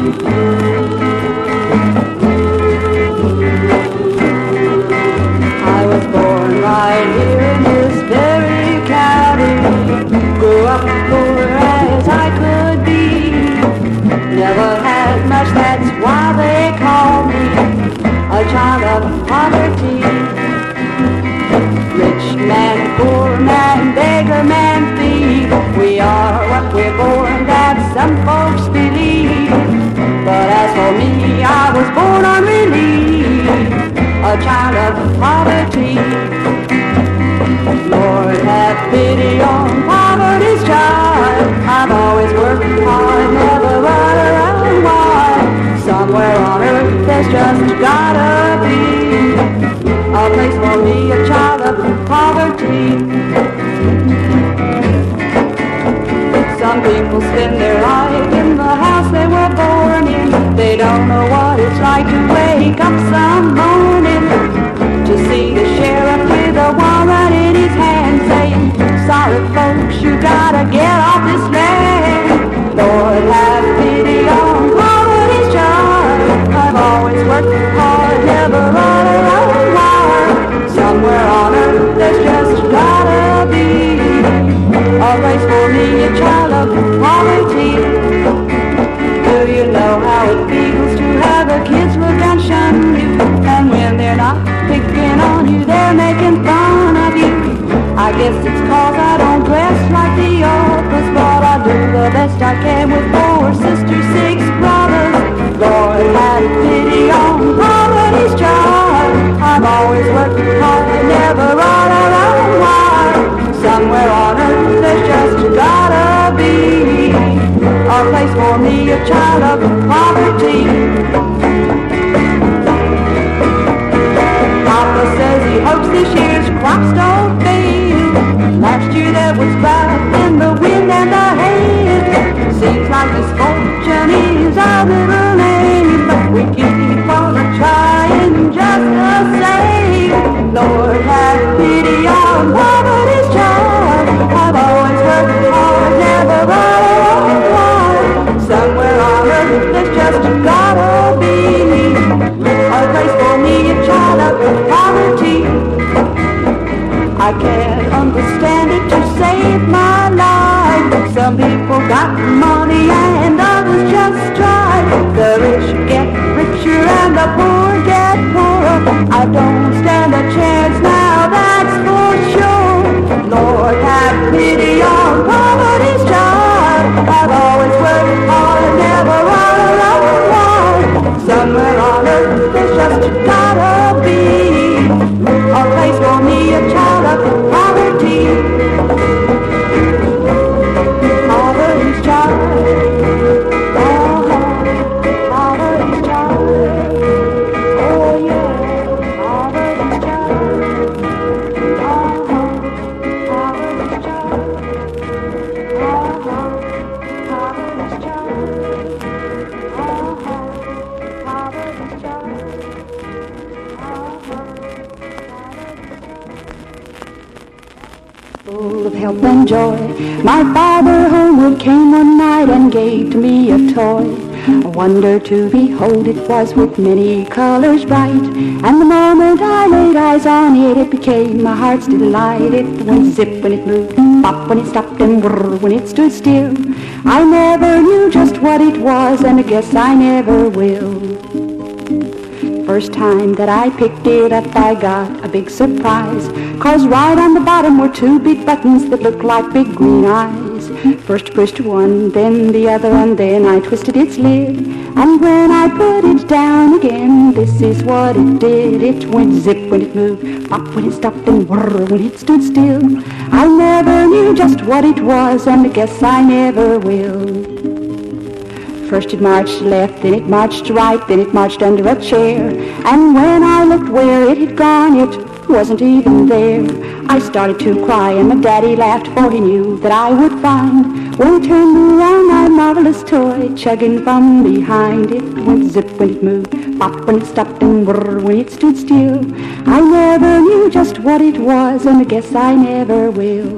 I was born right here in this very county, grew up poor as I could be, never had much, that's why they call me a child of poverty. Rich man, poor man, beggar man, thief, we are what we're born, that some folks believe. But as for me, I was born unrelieved, a child of poverty. Lord, have pity on poverty's child. I've always worked hard, never run around wild. Somewhere on earth there's just gotta be a place for me, a child of poverty. Some people spend their life in the house they were born in. They don't know what it's like to wake up some morning to see the sheriff with a warrant in his hand saying, sorry folks, you gotta get off this land. Lord, have pity on poverty's child. I've always worked hard, never run around wild. Somewhere on earth there's just gotta be a place for me, a child of poverty. Do you know how it feels to have the kids look and shun you? And when they're not picking on you, they're making fun of you. I guess it's 'cause I don't dress like the others, but I do the best I can with 4 sisters, 6 brothers. Lord, have pity on poverty's child. I've always worked hard, never run around wild. Somewhere on earth there's just gotta be a place for me, a child of poverty. Papa says he hopes this year's crops don't fail. Last year there was drought in the wind and the hail. Seems like misfortune is our middle name, but we keep on trying just the same. Lord, have pity on poverty's child. I've always worked hard, never run around wild. Somewhere on earth there's just gotta be a place for me, a child of poverty. I can't understand it to save my life. Some people got money and others just try. The rich get richer and the poor get poorer. I don't stand a chance now, that's for sure. Lord, have pity on poverty's child. I've always worked hard, never run around wild. Somewhere on earth there's just gotta be a place for me, a child of poverty. Poverty's child. Poverty's child. Oh yeah, poverty's child. Poverty's child. Poverty's child. Poverty's child. Full of help and joy, my father homeward came one night and gave to me a toy. A wonder to behold it was with many colors bright, and the moment I laid eyes on it, it became my heart's delight. It went zip when it moved, pop when it stopped, and whirr when it stood still. I never knew just what it was, and I guess I never will. First time that I picked it up, I got a big surprise, 'cause right on the bottom were 2 big buttons that looked like big green eyes. First pushed one, then the other, and then I twisted its lid. And when I put it down again, this is what it did. It went zip when it moved, pop when it stopped, and whirr when it stood still. I never knew just what it was, and I guess I never will. First it marched left, then it marched right, then it marched under a chair. And when I looked where it had gone, it wasn't even there. I started to cry and my daddy laughed, for he knew that I would find, when it turned around, my marvelous toy chugging from behind. It went zip when it moved, pop when it stopped, and whirr when it stood still. I never knew just what it was, and I guess I never will.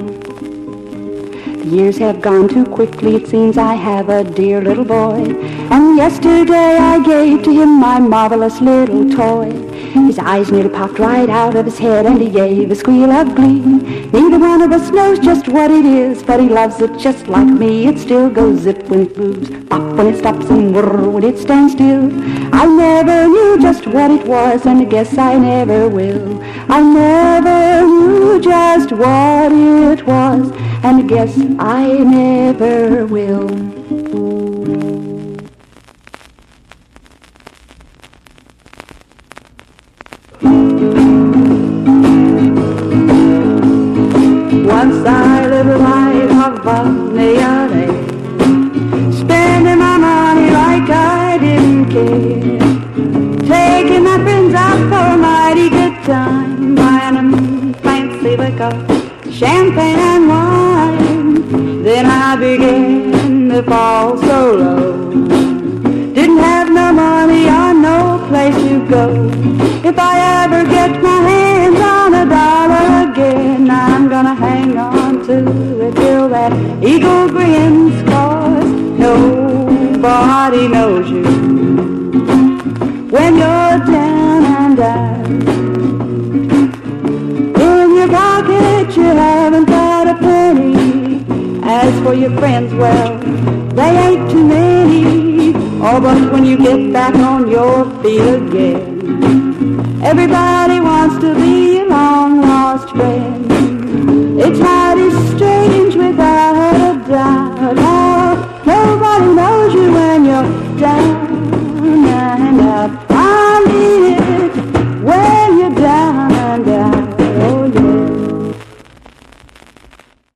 The years have gone too quickly, it seems I have a dear little boy. And yesterday I gave to him my marvelous little toy. His eyes nearly popped right out of his head and he gave a squeal of glee. Neither one of us knows just what it is, but he loves it just like me. It still goes zip when it moves, pop when it stops, and whirr when it stands still. I never knew just what it was, and I guess I never will. I never knew just what it was, and I guess I never will. Once I lived a life of vanity, spending my money like I didn't care, taking my friends out for a mighty good time, buying them fancy liquor, champagne and wine. Then I began to fall so low, didn't have no money or no place to go. If I ever get my hands on a dollar again, I'm gonna hang on to it till that eagle grins, 'cause nobody knows you when you're down and out. In your pocket you haven't got a penny. As for your friends, well, they ain't too many. Oh, but when you get back on your feet again, everybody wants to be a long-lost friend. It's mighty strange without a doubt.